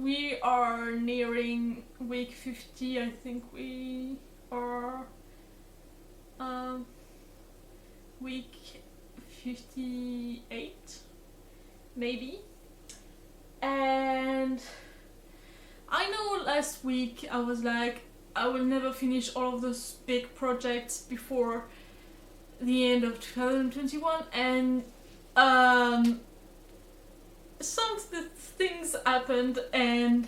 we are nearing week 50. I think we are week 58, maybe. And I know last week I was like, I will never finish all of those big projects before the end of 2021, and some things happened, and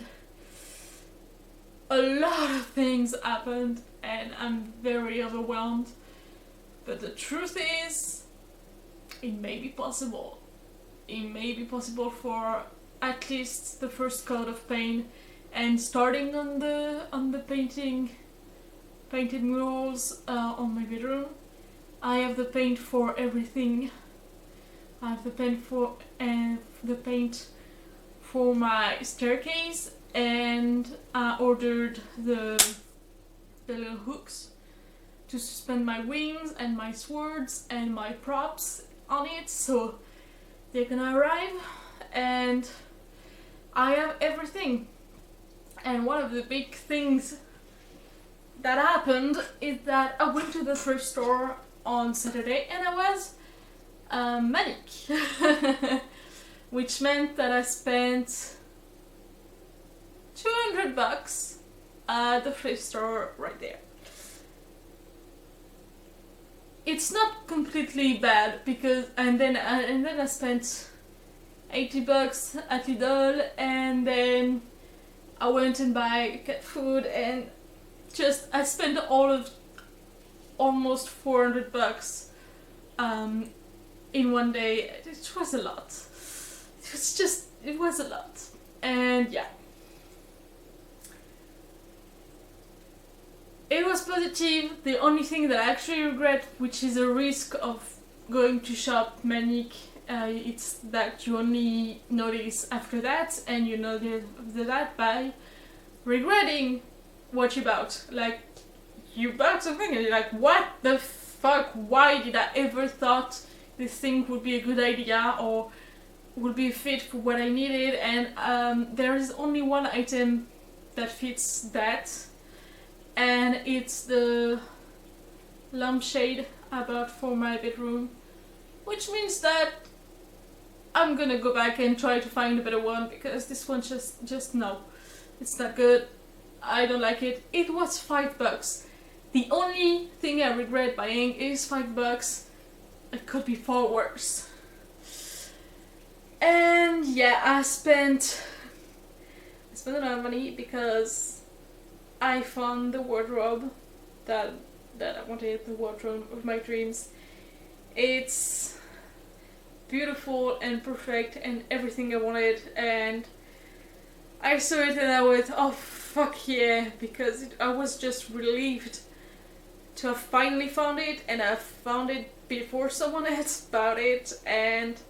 a lot of things happened, and I'm very overwhelmed. But the truth is, it may be possible. It may be possible for at least the first coat of paint, and starting on the painted murals on my bedroom. I have the paint for everything. I have the paint for my staircase, and I ordered the little hooks to suspend my wings and my swords and my props on it, so they're gonna arrive, and I have everything. And one of the big things that happened is that I went to the thrift store on Saturday and I was manic, which meant that I spent $200 at the thrift store right there. It's not completely bad because and then I spent $80 at Lidl, and then I went and buy cat food, and just I spent almost $400 in one day. It was a lot. It was a lot. And yeah. It was positive. The only thing that I actually regret, which is a risk of going to shop manic, it's that you only notice after that, and you notice that by regretting what you bought. Like, you bought something and you're like, what the fuck, why did I ever thought this thing would be a good idea or would be a fit for what I needed? And there is only one item that fits that, and it's the lampshade I bought for my bedroom, which means that I'm gonna go back and try to find a better one, because this one just no, it's not good. I don't like it. It was $5. The only thing I regret buying is $5. It could be far worse. And yeah, I spent a lot of money because I found the wardrobe that I wanted, the wardrobe of my dreams. It's beautiful and perfect and everything I wanted, and I saw it and I went, oh fuck yeah, because I was just relieved to have finally found it, and I found it before someone else bought it, and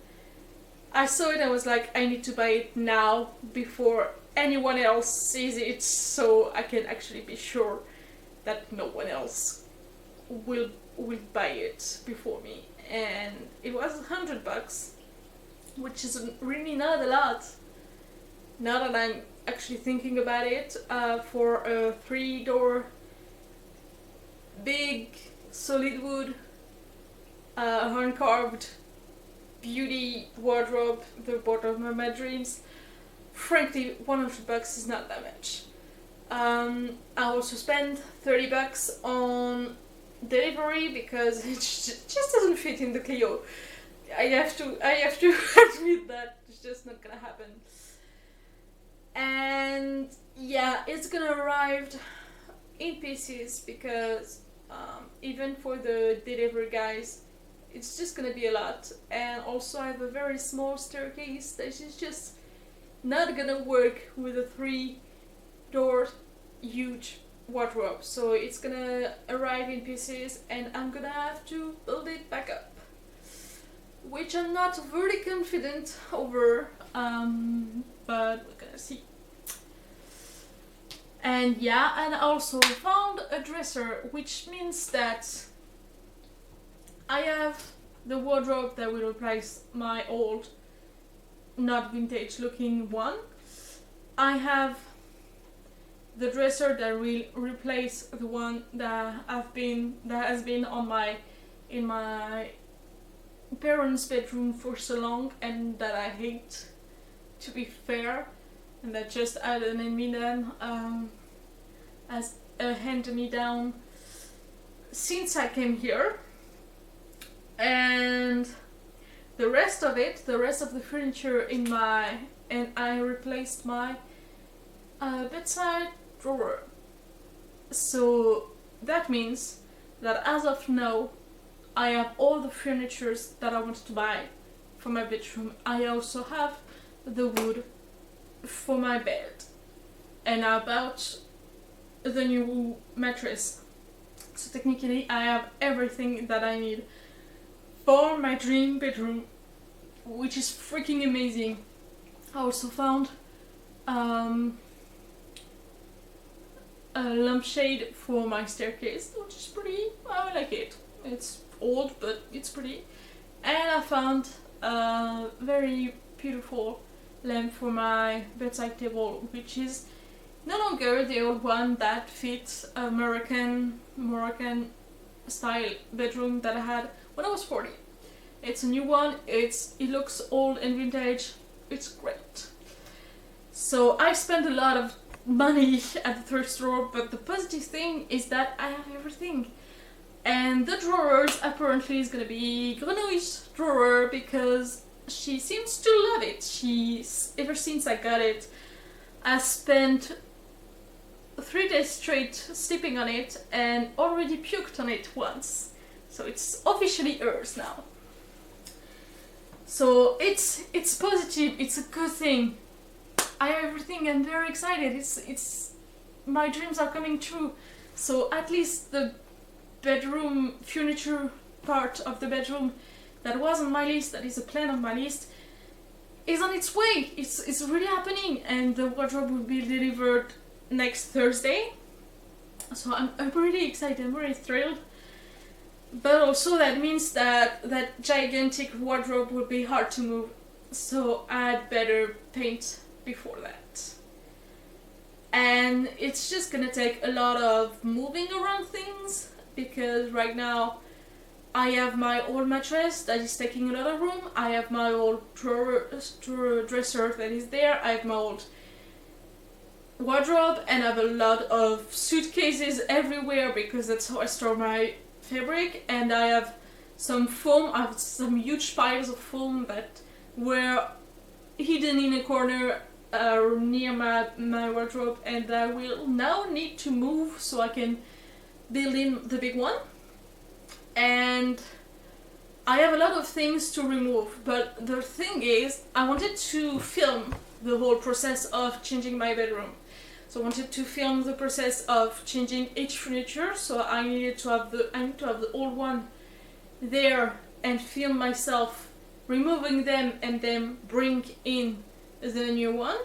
I saw it and I was like, I need to buy it now before anyone else sees it, so I can actually be sure that no one else will buy it before me. And it was $100, which is really not a lot. Now that I'm actually thinking about it, for a 3-door, big, solid wood, hand-carved beauty wardrobe, the wardrobe of my dreams, frankly, $100 is not that much. I also spent $30 on delivery because it just doesn't fit in the Clio. I have to admit that it's just not gonna happen. And yeah, it's gonna arrive in pieces because even for the delivery guys, it's just gonna be a lot. And also I have a very small staircase that is just not gonna work with a 3-door huge wardrobe, so it's gonna arrive in pieces and I'm gonna have to build it back up, which I'm not very confident over, but we're gonna see. And yeah, and I also found a dresser, which means that I have the wardrobe that will replace my old, not vintage looking one, I have the dresser that will replace the one that has been on my in my parents' bedroom for so long and that I hate, to be fair, and that just added in me then as a hand-me-down since I came here. And the rest of the furniture in my, and I replaced my bedside drawer. So that means that as of now, I have all the furniture that I wanted to buy for my bedroom. I also have the wood for my bed, and I bought the new mattress. So technically I have everything that I need for my dream bedroom, which is freaking amazing. I also found a lampshade for my staircase, which is pretty. I like it. It's old, but it's pretty. And I found a very beautiful lamp for my bedside table, which is no longer the old one that fits a Moroccan style bedroom that I had when I was 40. It's a new one. It looks old and vintage. It's great. So I spent a lot of money at the thrift store, but the positive thing is that I have everything. And the drawers apparently is gonna be Grenouille's drawer because she seems to love it. Ever since I got it, I spent 3 days straight sleeping on it and already puked on it once. So it's officially hers now. So it's positive, it's a good thing. I have everything, I'm very excited. It's my dreams are coming true. So at least the bedroom furniture part of the bedroom that was on my list, that is a plan on my list, is on its way. It's really happening, and the wardrobe will be delivered next Thursday. So I'm really excited, I'm really thrilled. But also that means that that gigantic wardrobe will be hard to move. So I'd better paint before that. And it's just gonna take a lot of moving around things, because right now I have my old mattress that is taking a lot of room. I have my old dresser that is there. I have my old wardrobe, and I have a lot of suitcases everywhere because that's how I store my fabric. And I have some foam. I have some huge piles of foam that were hidden in a corner near my wardrobe, and I will now need to move so I can build in the big one. And I have a lot of things to remove, but the thing is, I wanted to film the whole process of changing my bedroom. So I wanted to film the process of changing each furniture, so I need to have the old one there and film myself removing them and then bring in the new one,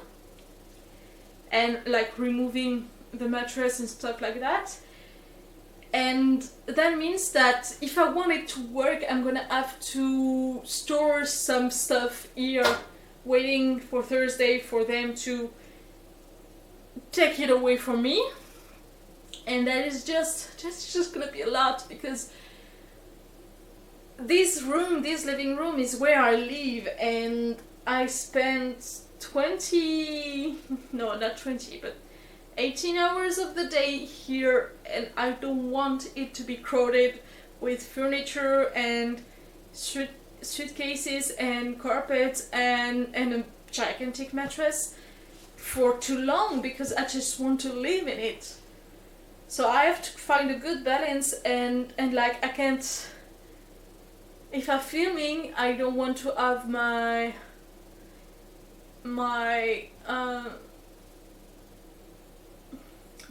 and like removing the mattress and stuff like that. And that means that if I want it to work, I'm gonna have to store some stuff here, waiting for Thursday for them to take it away from me. And that is just gonna be a lot, because this living room is where I live, and I spent 18 hours of the day here, and I don't want it to be crowded with furniture and suitcases and carpets and a gigantic mattress for too long, because I just want to live in it. So I have to find a good balance, and like I can't, if I'm filming, I don't want to have my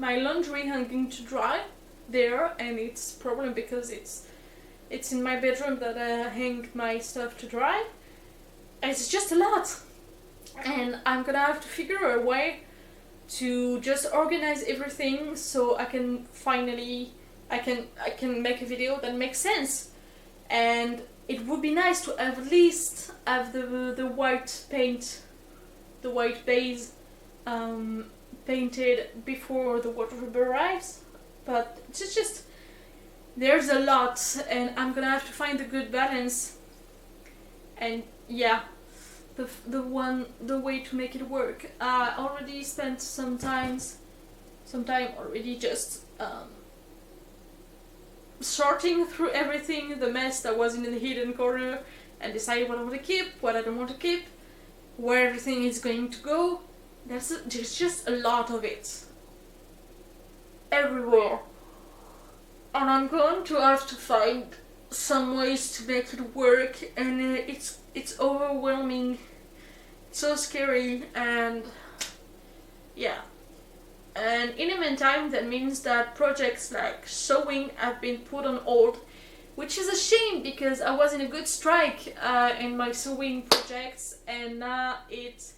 laundry hanging to dry there, and it's a problem because it's in my bedroom that I hang my stuff to dry. It's just a lot, and I'm gonna have to figure a way to just organize everything so I can finally I can make a video that makes sense. And it would be nice to at least have the white paint, the white base painted before the wardrobe arrives, but it's just there's a lot, and I'm gonna have to find a good balance. And yeah, the way to make it work. I already spent some time already just sorting through everything, the mess that was in the hidden corner, and deciding what I want to keep, what I don't want to keep, where everything is going to go. There's just a lot of it everywhere, and I'm going to have to find some ways to make it work, and it's overwhelming, it's so scary, and yeah. And in the meantime, that means that projects like sewing have been put on hold, which is a shame because I was in a good strike in my sewing projects, and now it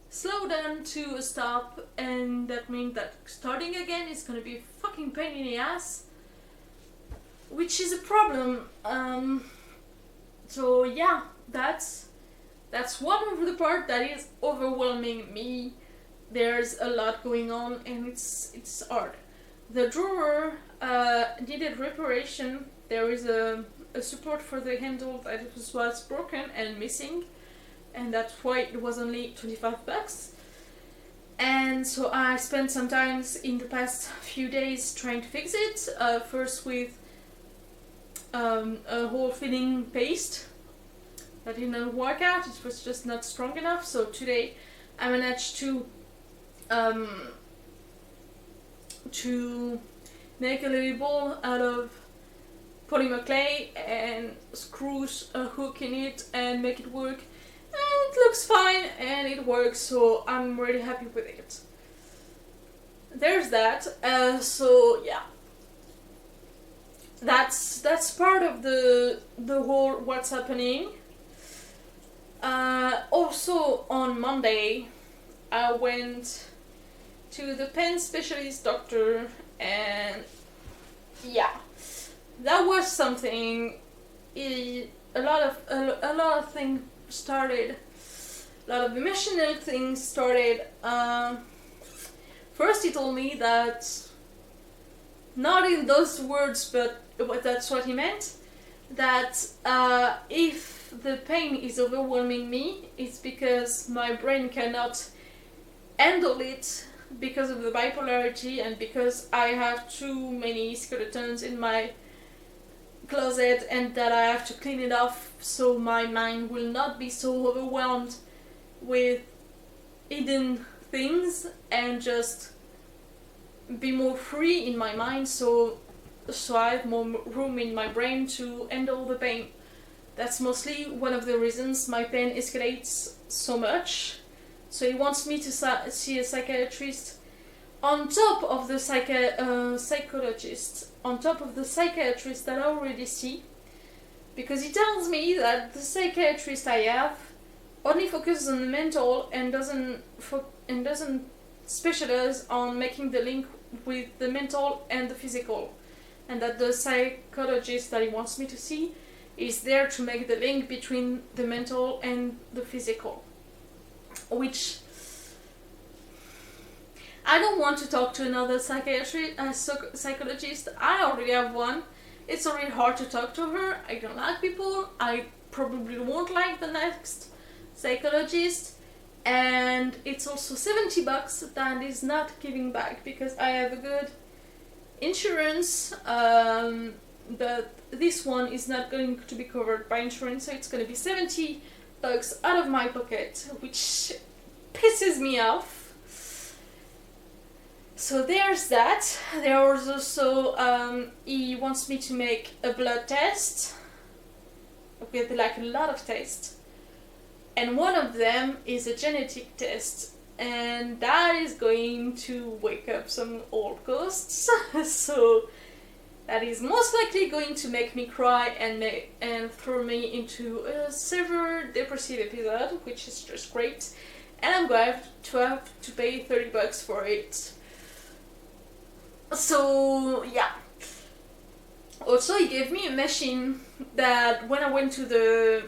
slowed down to a stop, and that means that starting again is gonna be a fucking pain in the ass, which is a problem. So yeah, that's one of the part that is overwhelming me. There's a lot going on, and it's hard. The drawer needed reparation. There is a support for the handle that was broken and missing, and that's why it was only $25. And so I spent some time in the past few days trying to fix it. First with a hole filling paste that didn't work out. It was just not strong enough. So today I managed to make a little ball out of polymer clay and screw a hook in it and make it work. And it looks fine and it works, so I'm really happy with it. There's that. So yeah, that's part of the whole what's happening. Also on Monday, I went to the pen specialist doctor, and yeah, that was something. A lot of things started. A lot of emotional things started. First, he told me that, not in those words, but that's what he meant, that if the pain is overwhelming me, it's because my brain cannot handle it because of the bipolarity, and because I have too many skeletons in my closet, and that I have to clean it off so my mind will not be so overwhelmed with hidden things, and just be more free in my mind, so I have more room in my brain to handle the pain. That's mostly one of the reasons my pain escalates so much. So he wants me to see a psychiatrist on top of the psychologist, on top of the psychiatrist that I already see, because he tells me that the psychiatrist I have only focuses on the mental and doesn't specialize on making the link with the mental and the physical, and that the psychologist that he wants me to see is there to make the link between the mental and the physical. Which I don't want to talk to another psychologist. I already have one. It's already hard to talk to her. I don't like people. I probably won't like the next psychologist. And it's also $70 that is not giving back, because I have a good insurance, but this one is not going to be covered by insurance, so it's going to be $70 out of my pocket, which pisses me off. So there's that. There was also he wants me to make a blood test with like a lot of tests, and one of them is a genetic test, and that is going to wake up some old ghosts. So that is most likely going to make me cry and throw me into a severe depressive episode, which is just great. And I'm going to have to pay $30 for it. So yeah. Also, he gave me a machine that when I went to the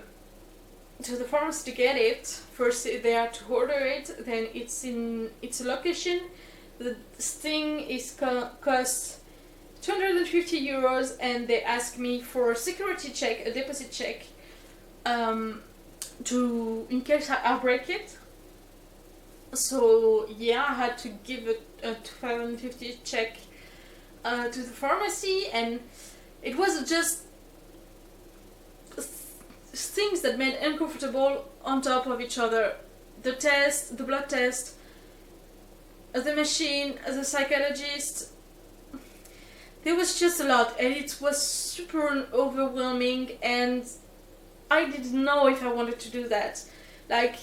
to the pharmacy to get it. First they had to order it, then it's in its location. The thing is costs 250 euros, and they ask me for a security check, a deposit check, to in case I break it. So yeah, I had to give a 250 check to the pharmacy, and it was just things that made uncomfortable on top of each other. The test, the blood test, the machine, the psychologist. There was just a lot, and it was super overwhelming, and I didn't know if I wanted to do that. Like,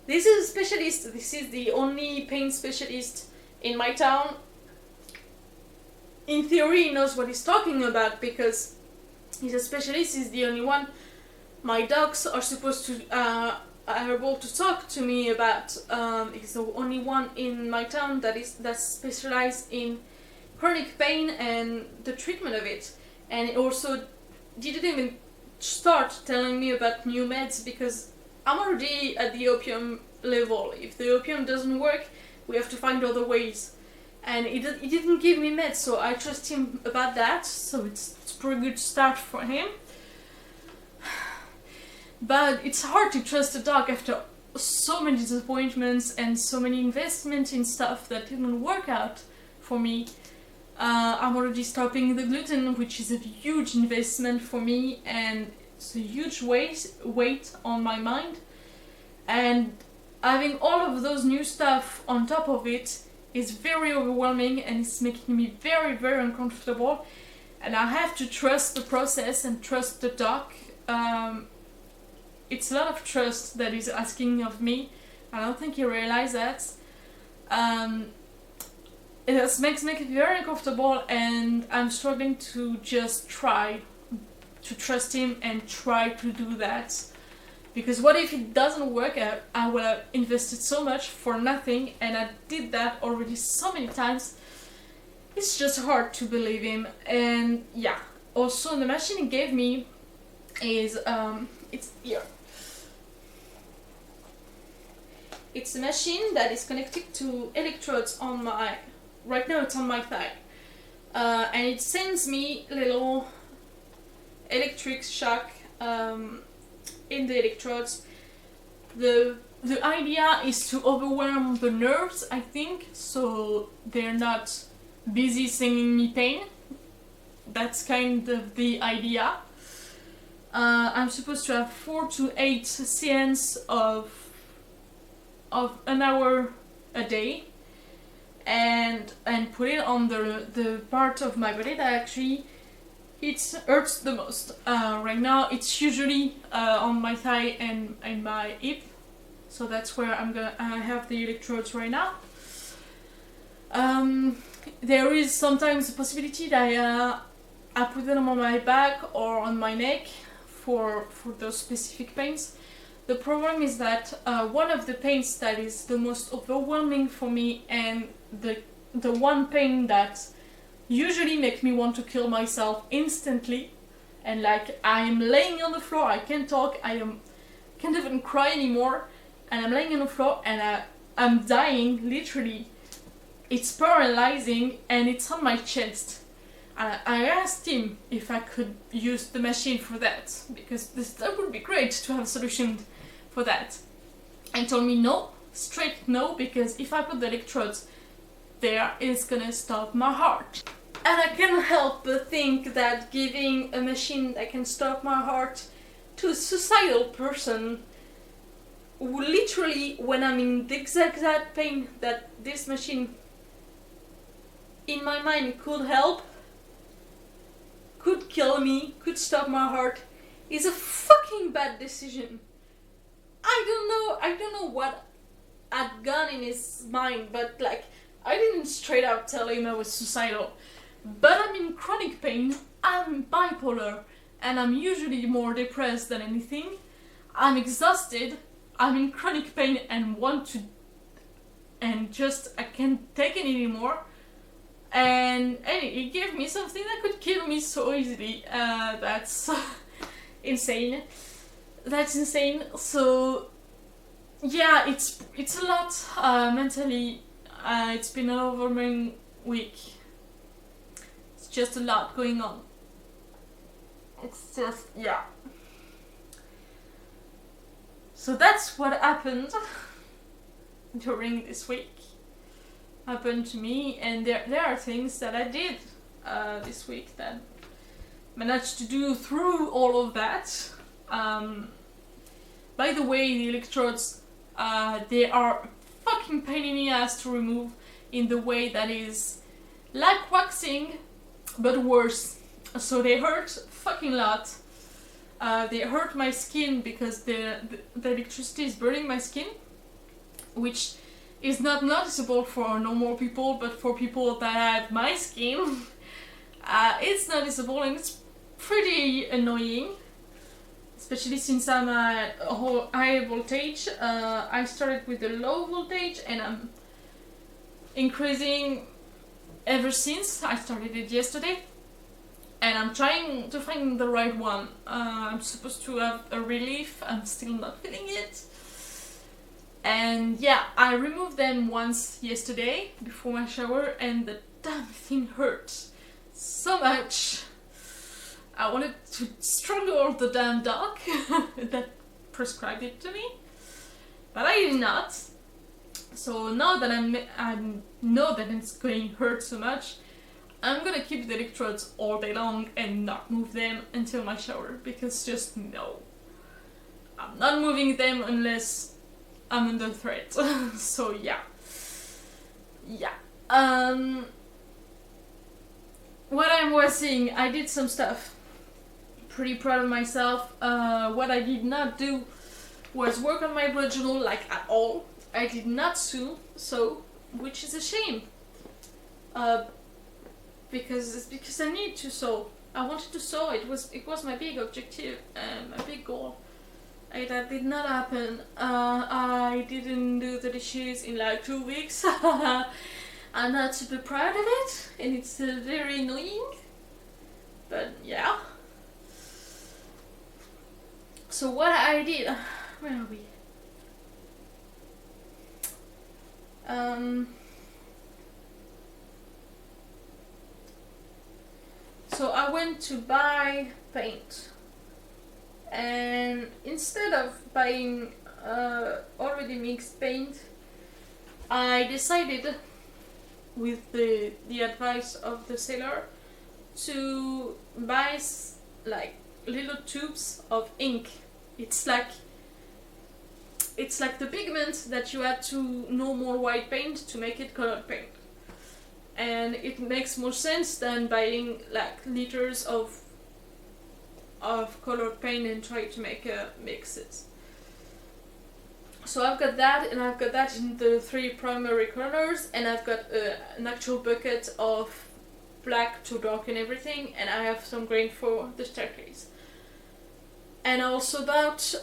this is a specialist, this is the only pain specialist in my town. In theory, he knows what he's talking about because he's a specialist, he's the only one. My docs are supposed to, are able to talk to me about, he's the only one in my town that's specialized in chronic pain and the treatment of it. And it also didn't even start telling me about new meds because I'm already at the opium level. If the opium doesn't work, we have to find other ways. And he didn't give me meds, so I trust him about that, so it's a pretty good start for him. But it's hard to trust a doc after so many disappointments and so many investments in stuff that didn't work out for me. I'm already stopping the gluten, which is a huge investment for me, and it's a huge weight on my mind. And having all of those new stuff on top of it is very overwhelming, and it's making me very, very uncomfortable. And I have to trust the process and trust the doc. It's a lot of trust that he's asking of me. I don't think he realizes that. It makes me very uncomfortable, and I'm struggling to just try to trust him and try to do that. Because what if it doesn't work out? I would have invested so much for nothing, and I did that already so many times. It's just hard to believe him. And yeah, also the machine he gave me is, it's here. It's a machine that is connected to electrodes on my, right now it's on my thigh. And it sends me little electric shock in the electrodes. The idea is to overwhelm the nerves, I think, so they're not busy sending me pain. That's kind of the idea. I'm supposed to have 4 to 8 seances of an hour a day, and put it on the part of my body that actually it hurts the most. Right now it's usually on my thigh and my hip, so that's where I have the electrodes right now. There is sometimes a possibility that I put them on my back or on my neck for those specific pains. The problem is that one of the pains that is the most overwhelming for me, and the one pain that usually makes me want to kill myself instantly, and like I'm laying on the floor, I can't talk, can't even cry anymore, and I'm laying on the floor and I'm dying, literally. It's paralyzing, and it's on my chest. I asked him if I could use the machine for that, because that would be great to have a solution for that. And he told me no, straight no, because if I put the electrodes there, it's gonna stop my heart. And I can't help but think that giving a machine that can stop my heart to a suicidal person, who literally, when I'm in the exact pain that this machine in my mind could help, could kill me, could stop my heart, is a fucking bad decision. I don't know what had gone in his mind, but like, I didn't straight out tell him I was suicidal. But I'm in chronic pain, I'm bipolar, and I'm usually more depressed than anything. I'm exhausted, I'm in chronic pain and I can't take it anymore. And he gave me something that could kill me so easily. That's insane. that's insane. So yeah, it's a lot mentally. It's been an overwhelming week. It's just a lot going on. It's just, yeah. So that's what happened during this week. Happened to me, and there are things that I did this week that managed to do through all of that. By the way, the electrodes, they are fucking pain in the ass to remove in the way that is like waxing, but worse. So they hurt fucking lot. They hurt my skin because the electricity is burning my skin, which is not noticeable for normal people, but for people that have my skin, it's noticeable and it's pretty annoying. Especially since I'm at a high voltage. I started with a low voltage and I'm increasing ever since. I started it yesterday and I'm trying to find the right one. I'm supposed to have a relief, I'm still not feeling it. And yeah, I removed them once yesterday before my shower and the damn thing hurt so much. I wanted to strangle the damn dog that prescribed it to me, but I did not. So now that I know that it's going to hurt so much, I'm gonna keep the electrodes all day long and not move them until my shower, because just no. I'm not moving them unless I'm under threat. So yeah. What I was saying, I did some stuff. Pretty proud of myself. What I did not do was work on my blood journal like at all. I did not sew, which is a shame. Because I need to sew. I wanted to sew. It was my big objective and my big goal. That did not happen. I didn't do the dishes in like 2 weeks. I'm not super proud of it, and it's very annoying. But yeah. So what I did, where are we? So I went to buy paint, and instead of buying already mixed paint, I decided, with the advice of the seller, to buy like little tubes of ink. It's like the pigment that you add to normal white paint to make it colored paint, and it makes more sense than buying like liters of colored paint and try to make mixes. So I've got that, and I've got that in the 3 primary colors, and I've got an actual bucket of black to darken everything, and I have some green for the staircase. And I also bought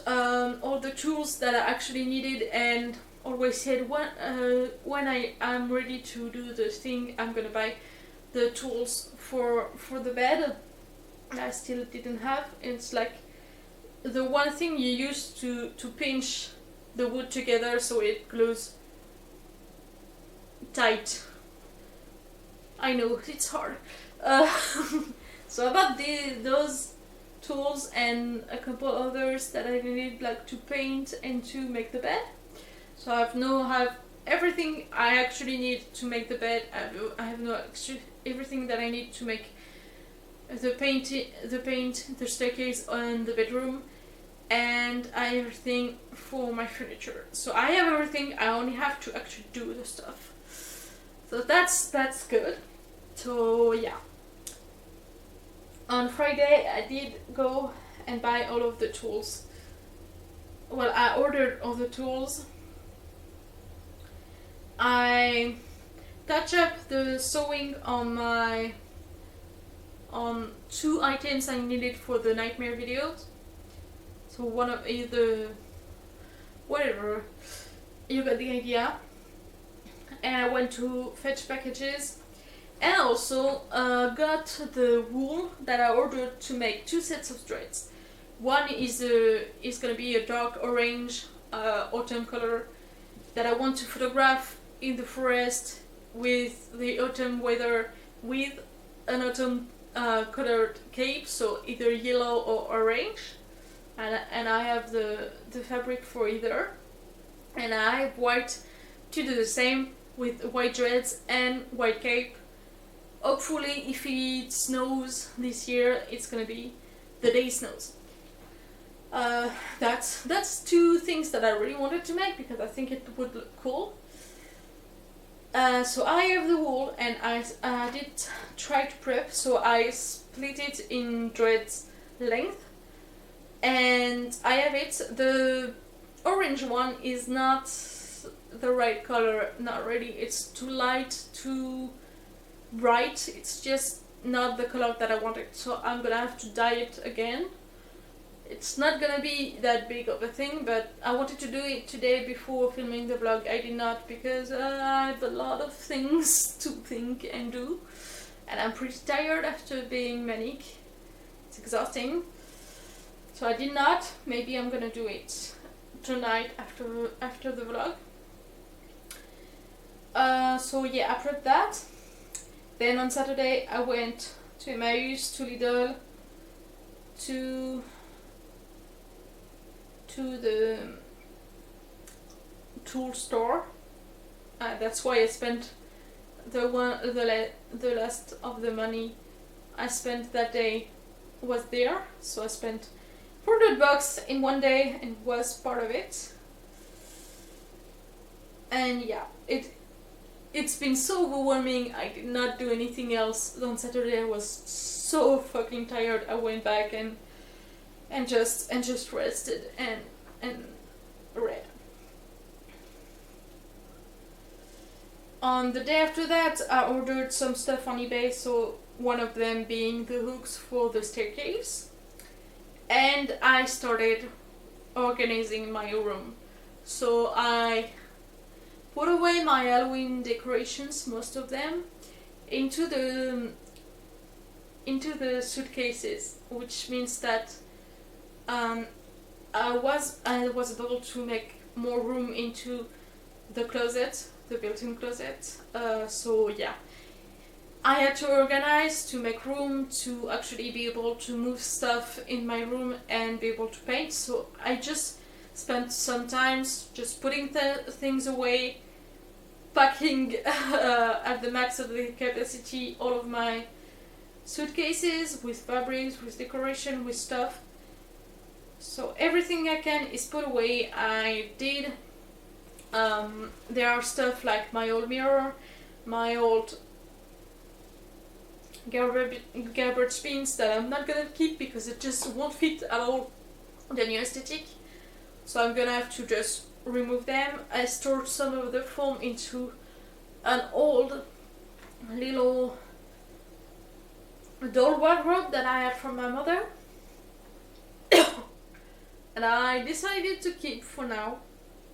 all the tools that I actually needed, and always said when I am ready to do the thing, I'm gonna buy the tools for the bed. I still didn't have. It's like the one thing you use to pinch the wood together so it glues tight. I know, it's hard. So I bought those tools and a couple others that I needed, like to paint and to make the bed. So I have everything I actually need to make the bed. I have everything that I need to make the paint, the staircase, and the bedroom, and I have everything for my furniture. So I have everything. I only have to actually do the stuff. So that's good. So yeah. On Friday I did go and buy all of the tools. Well, I ordered all the tools. I touch up the sewing on 2 items I needed for the nightmare videos. So one of either, whatever, you got the idea. And I went to fetch packages, and also got the wool that I ordered to make 2 sets of threads. One is gonna be a dark orange autumn color that I want to photograph in the forest with the autumn weather, with an autumn colored cape, so either yellow or orange, and I have the fabric for either, and I have white to do the same with white dreads and white cape. Hopefully, if it snows this year, it's gonna be the day snows. That's two things that I really wanted to make because I think it would look cool. So I have the wool, and I did try to prep, so I split it in dreads length, and I have it. The orange one is not the right color, not really. It's too light, too bright. It's just not the color that I wanted, so I'm gonna have to dye it again. It's not gonna be that big of a thing, but I wanted to do it today before filming the vlog. I did not because I have a lot of things to think and do, and I'm pretty tired after being manic. It's exhausting, so I did not. Maybe I'm gonna do it tonight after the vlog. So yeah, I prepped that. Then on Saturday I went to Emmaus, to Lidl, to the tool store. That's why I spent the last of the money I spent that day was there. So I spent $400 in one day and was part of it. And yeah, it's been so overwhelming. I did not do anything else on Saturday. I was so fucking tired. I went back and just rested and read. On the day after that, I ordered some stuff on eBay, so one of them being the hooks for the staircase, and I started organizing my room. So I put away my Halloween decorations, most of them, into the suitcases, which means that I was able to make more room into the closet, the built-in closet. So yeah, I had to organize to make room to actually be able to move stuff in my room and be able to paint. So I just spent some time just putting things away, packing at the max of the capacity all of my suitcases with fabrics, with decoration, with stuff. So everything I can is put away. I did. There are stuff like my old mirror, my old garbage bins that I'm not gonna keep because it just won't fit at all the new aesthetic. So I'm gonna have to just remove them. I stored some of the foam into an old little doll wardrobe that I had from my mother. And I decided to keep for now.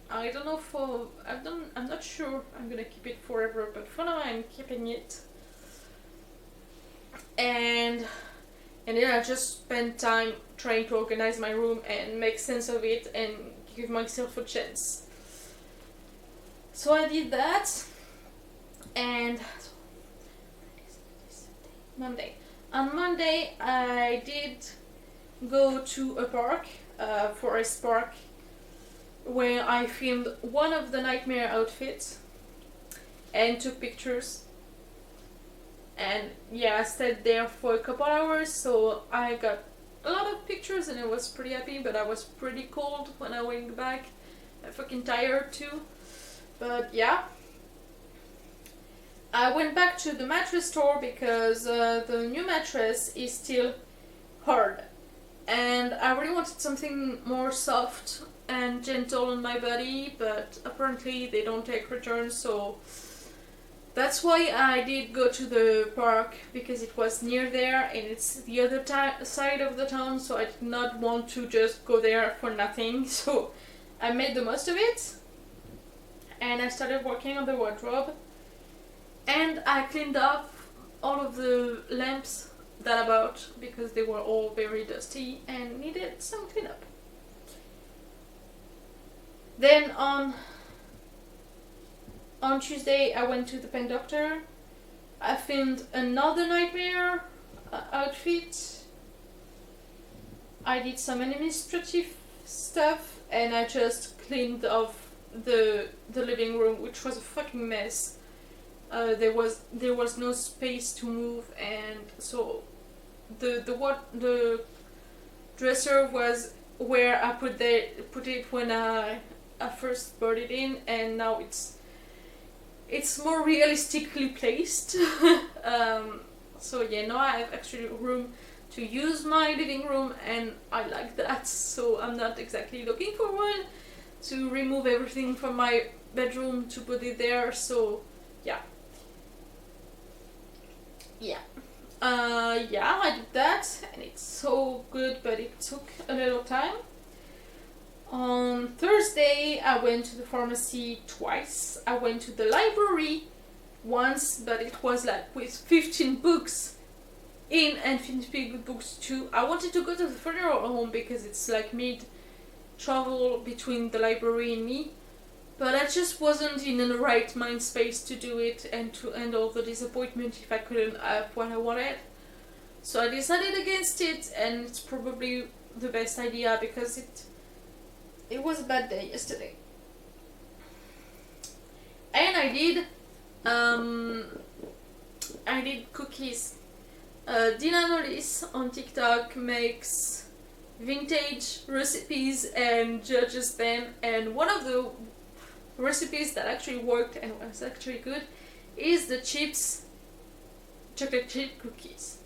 I don't know I'm not sure I'm gonna keep it forever, but for now I'm keeping it. And then I just spent time trying to organize my room and make sense of it and give myself a chance. So I did that, and on Monday I did go to a park, Forest Park, where I filmed one of the nightmare outfits and took pictures. And yeah, I stayed there for a couple hours, so I got a lot of pictures and I was pretty happy, but I was pretty cold when I went back. I'm fucking tired too. But yeah, I went back to the mattress store because the new mattress is still hard, and I really wanted something more soft and gentle on my body, but apparently they don't take returns, so that's why I did go to the park, because it was near there and it's the other side of the town, so I did not want to just go there for nothing. So I made the most of it and I started working on the wardrobe, and I cleaned up all of the lamps that about because they were all very dusty and needed some cleanup. Then on Tuesday I went to the pen doctor. I filmed another nightmare outfit. I did some administrative stuff and I just cleaned off the living room, which was a fucking mess. There was no space to move, and so the dresser was where I put it when I first brought it in, and now it's more realistically placed. So yeah, now I have actually room to use my living room, and I like that. So I'm not exactly looking forward to remove everything from my bedroom to put it there. So yeah. Yeah, I did that, and it's so good, but it took a little time. On Thursday, I went to the pharmacy twice. I went to the library once, but it was like with 15 books in and 15 books too. I wanted to go to the funeral home because it's like mid-travel between the library and me, but I just wasn't in the right mind space to do it and to handle the disappointment if I couldn't have what I wanted. So I decided against it, and it's probably the best idea because it was a bad day yesterday. And I did cookies. Dina Nolis on TikTok makes vintage recipes and judges them, and one of the recipes that actually worked and was actually good is the chocolate chip cookies.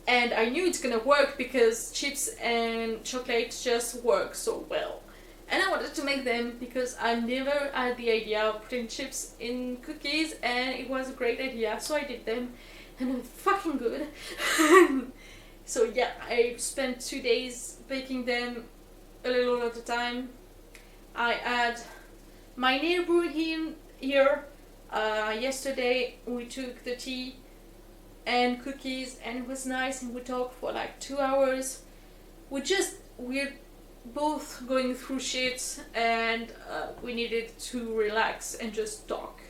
And I knew it's gonna work because chips and chocolate just work so well. And I wanted to make them because I never had the idea of putting chips in cookies, and it was a great idea, so I did them, and they're fucking good. So yeah, I spent 2 days baking them a little at a time. I had my neighbor here. Yesterday we took the tea and cookies, and it was nice, and we talked for like 2 hours. We're both going through shit, and we needed to relax and just talk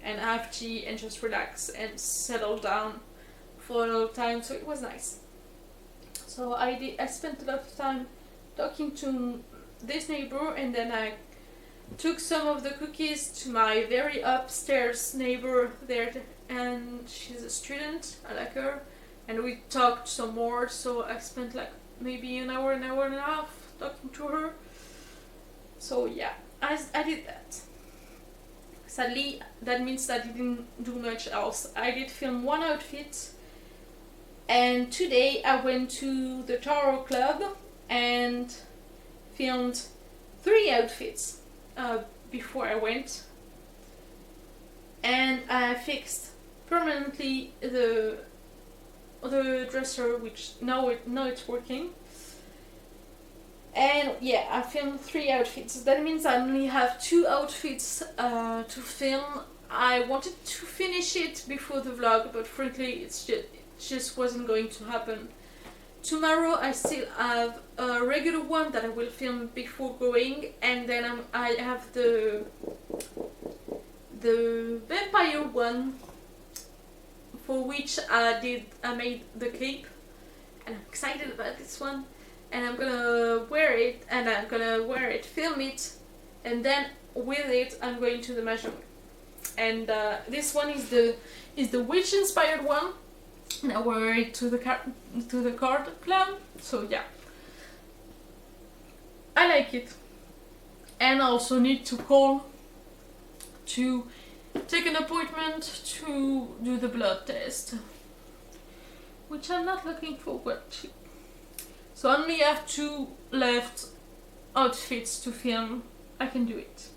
and have tea and just relax and settle down for a little time, so it was nice. So I spent a lot of time talking to this neighbor, and then I took some of the cookies to my very upstairs neighbor there, and she's a student, I like her, and we talked some more, so I spent like maybe an hour and a half talking to her. So yeah, I did that. Sadly, that means that I didn't do much else. I did film one outfit, and today I went to the Tarot Club and filmed 3 outfits before I went, and I fixed permanently the dresser, which now it's working. And yeah, I filmed 3 outfits. That means I only have 2 outfits to film. I wanted to finish it before the vlog, but frankly it just wasn't going to happen. Tomorrow I still have a regular one that I will film before going, and then I have the vampire one, for which I made the cape, and I'm excited about this one, and I'm gonna wear it, film it, and then with it I'm going to the Mahjong. And this one is the witch inspired one, and I wear it to the card clown. So yeah, I like it. And I also need to call to take an appointment to do the blood test, which I'm not looking forward to. So I only have 2 left outfits to film. I can do it.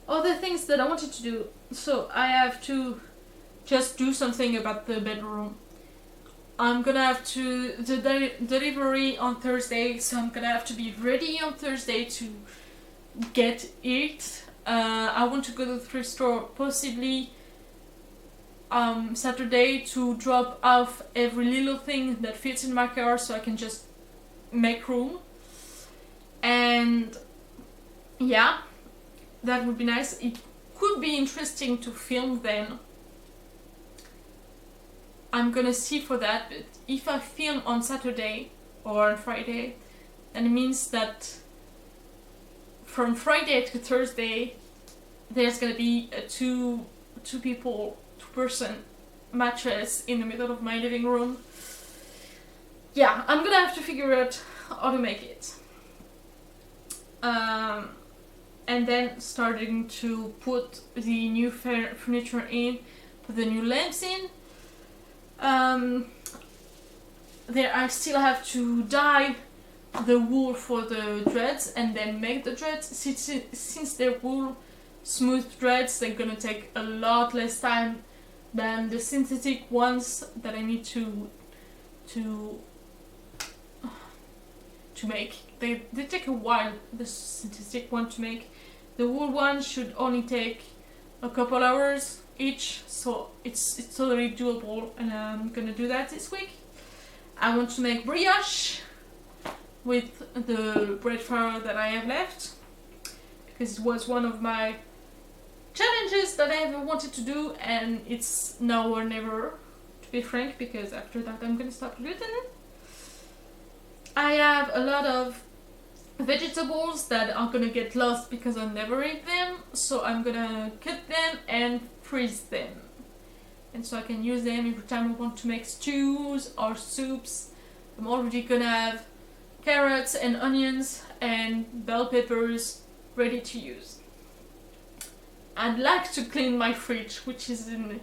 Other things that I wanted to do. So I have to just do something about the bedroom. I'm gonna have to delivery on Thursday, so I'm gonna have to be ready on Thursday to get it. I want to go to the thrift store possibly Saturday to drop off every little thing that fits in my car so I can just make room. And yeah, that would be nice. It could be interesting to film then. I'm gonna see for that, but if I film on Saturday or on Friday, then it means that from Friday to Thursday there's gonna be a two person mattress in the middle of my living room. Yeah, I'm gonna have to figure out how to make it. And then starting to put the new furniture in, put the new lamps in. There I still have to dye the wool for the dreads and then make the dreads. Since they're wool smooth dreads, they're gonna take a lot less time than the synthetic ones that I need to make. They take a while, the synthetic one to make. The wool one should only take a couple hours each, so it's totally doable, and I'm gonna do that this week. I want to make brioche with the bread flour that I have left, because it was one of my challenges that I ever wanted to do, and it's now or never, to be frank, because after that I'm gonna stop gluten. I have a lot of vegetables that are gonna get lost because I never eat them, so I'm gonna cut them and freeze them, and so I can use them every time I want to make stews or soups. I'm already gonna have carrots and onions and bell peppers ready to use. I'd like to clean my fridge, which is in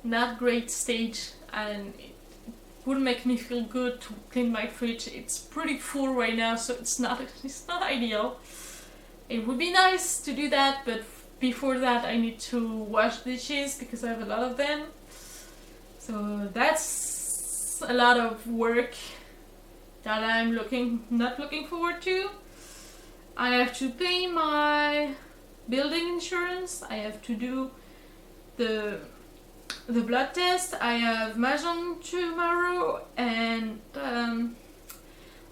not great stage, and it would make me feel good to clean my fridge. It's pretty full right now, so it's not ideal. It would be nice to do that, but before that I need to wash dishes because I have a lot of them. So that's a lot of work that I'm not looking forward to. I have to pay my building insurance, I have to do the blood test, I have Mahjong tomorrow, and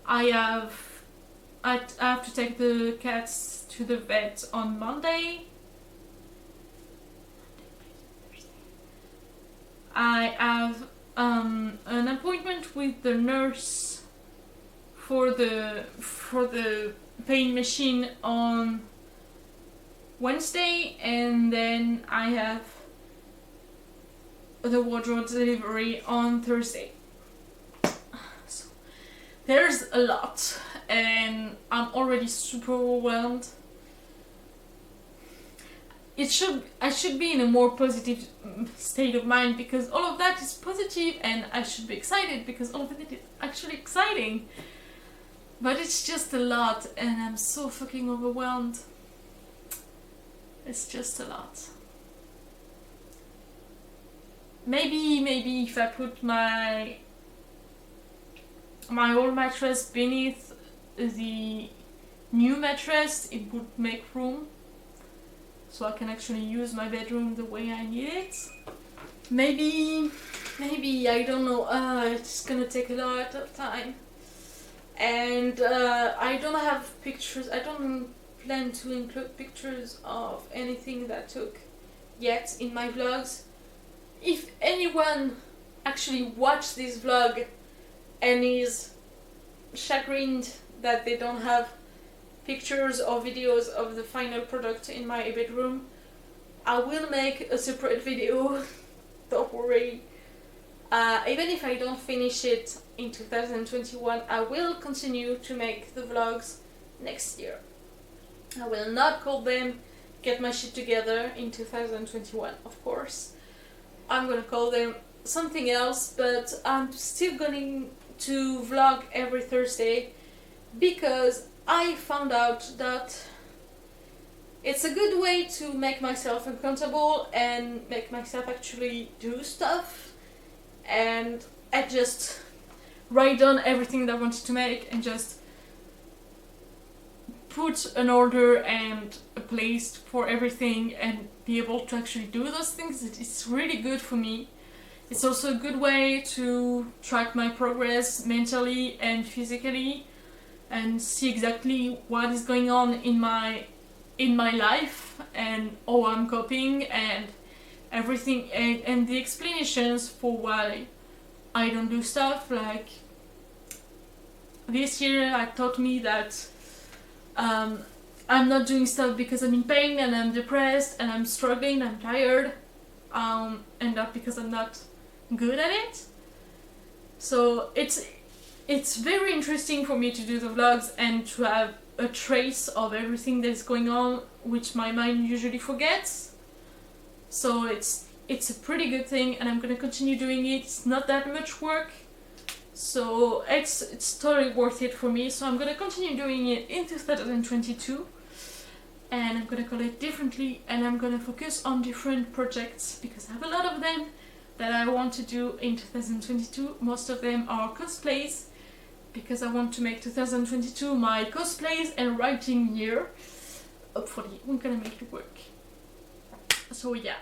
I have to take the cats to the vet on Monday. I have an appointment with the nurse for the pain machine on Wednesday, and then I have the wardrobe delivery on Thursday. So there's a lot, and I'm already super overwhelmed. I should be in a more positive state of mind because all of that is positive, and I should be excited because all of it is actually exciting. But it's just a lot, and I'm so fucking overwhelmed. It's just a lot. Maybe if I put my old mattress beneath the new mattress, it would make room, so I can actually use my bedroom the way I need it. Maybe I don't know. It's gonna take a lot of time, and I don't have pictures. I don't plan to include pictures of anything that I took yet in my vlogs. If anyone actually watched this vlog and is chagrined that they don't have pictures or videos of the final product in my bedroom, I will make a separate video. Don't worry. Even if I don't finish it in 2021, I will continue to make the vlogs next year. I will not call them Get My Shit Together in 2021, of course. I'm gonna call them something else, but I'm still going to vlog every Thursday because I found out that it's a good way to make myself uncomfortable and make myself actually do stuff, and I just write down everything that I wanted to make and just put an order and a place for everything and be able to actually do those things, it's really good for me. It's also a good way to track my progress mentally and physically and see exactly what is going on in my life and how I'm coping and everything, and the explanations for why I don't do stuff. Like this year I taught me that I'm not doing stuff because I'm in pain and I'm depressed and I'm struggling, I'm tired, and not because I'm not good at it. So it's very interesting for me to do the vlogs and to have a trace of everything that's going on, which my mind usually forgets. So it's a pretty good thing, and I'm gonna continue doing it. It's not that much work, so it's totally worth it for me. So I'm gonna continue doing it in 2022, and I'm gonna call it differently, and I'm gonna focus on different projects because I have a lot of them that I want to do in 2022. Most of them are cosplays because I want to make 2022 my cosplays and writing year. Hopefully we're gonna make it work. So yeah,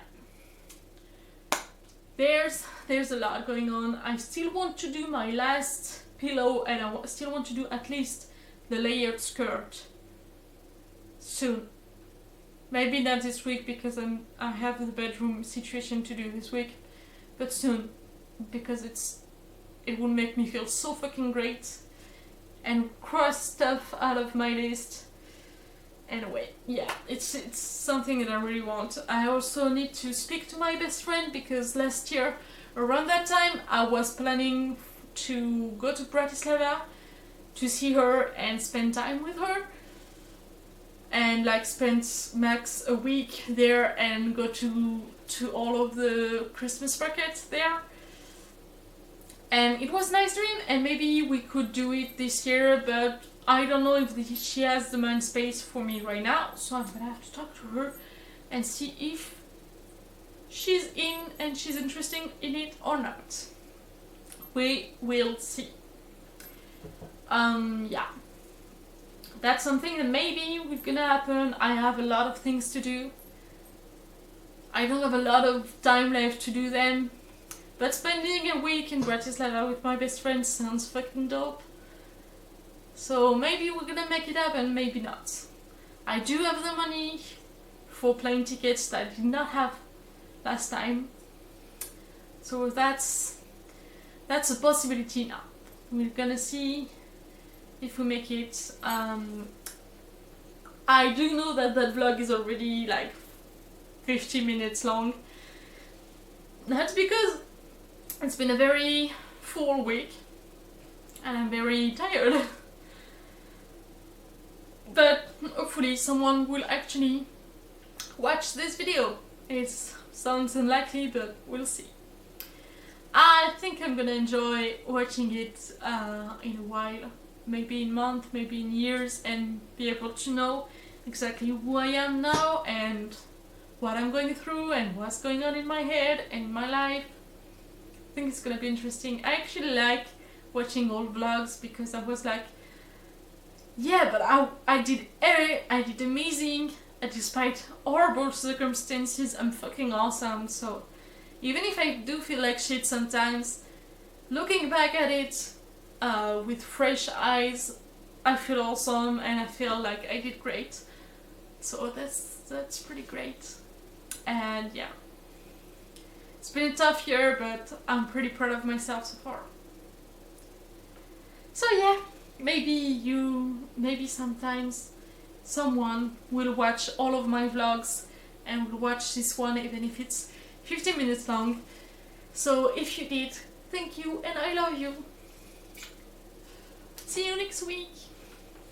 there's a lot going on. I still want to do my last pillow, and I still want to do at least the layered skirt soon. Maybe not this week because I have the bedroom situation to do this week, but soon, because it will make me feel so fucking great and cross stuff out of my list. Anyway, yeah, it's something that I really want. I also need to speak to my best friend because last year around that time I was planning to go to Bratislava to see her and spend time with her and like spend max a week there and go to all of the Christmas markets there. And it was a nice dream, and maybe we could do it this year, but I don't know if she has the mind space for me right now, so I'm gonna have to talk to her and see if she's in and she's interested in it or not. We will see. Yeah. That's something that maybe was gonna happen. I have a lot of things to do. I don't have a lot of time left to do them. But spending a week in Bratislava with my best friend sounds fucking dope. So maybe we're gonna make it happen, maybe not. I do have the money for plane tickets that I did not have last time. So that's a possibility now. We're gonna see if we make it. I do know that vlog is already like 50 minutes long. That's because it's been a very full week and I'm very tired. But hopefully someone will actually watch this video. It sounds unlikely, but we'll see. I think I'm gonna enjoy watching it in a while, maybe in a month, maybe in years, and be able to know exactly who I am now and what I'm going through and what's going on in my head and in my life. I think it's gonna be interesting. I actually like watching old vlogs because I was like, yeah, but I did amazing, despite horrible circumstances. I'm fucking awesome. So even if I do feel like shit sometimes, looking back at it with fresh eyes, I feel awesome and I feel like I did great. So that's pretty great. And yeah, it's been a tough year, but I'm pretty proud of myself so far. So yeah, maybe sometimes someone will watch all of my vlogs and will watch this one even if it's 15 minutes long. So if you did, thank you and I love you. See you next week.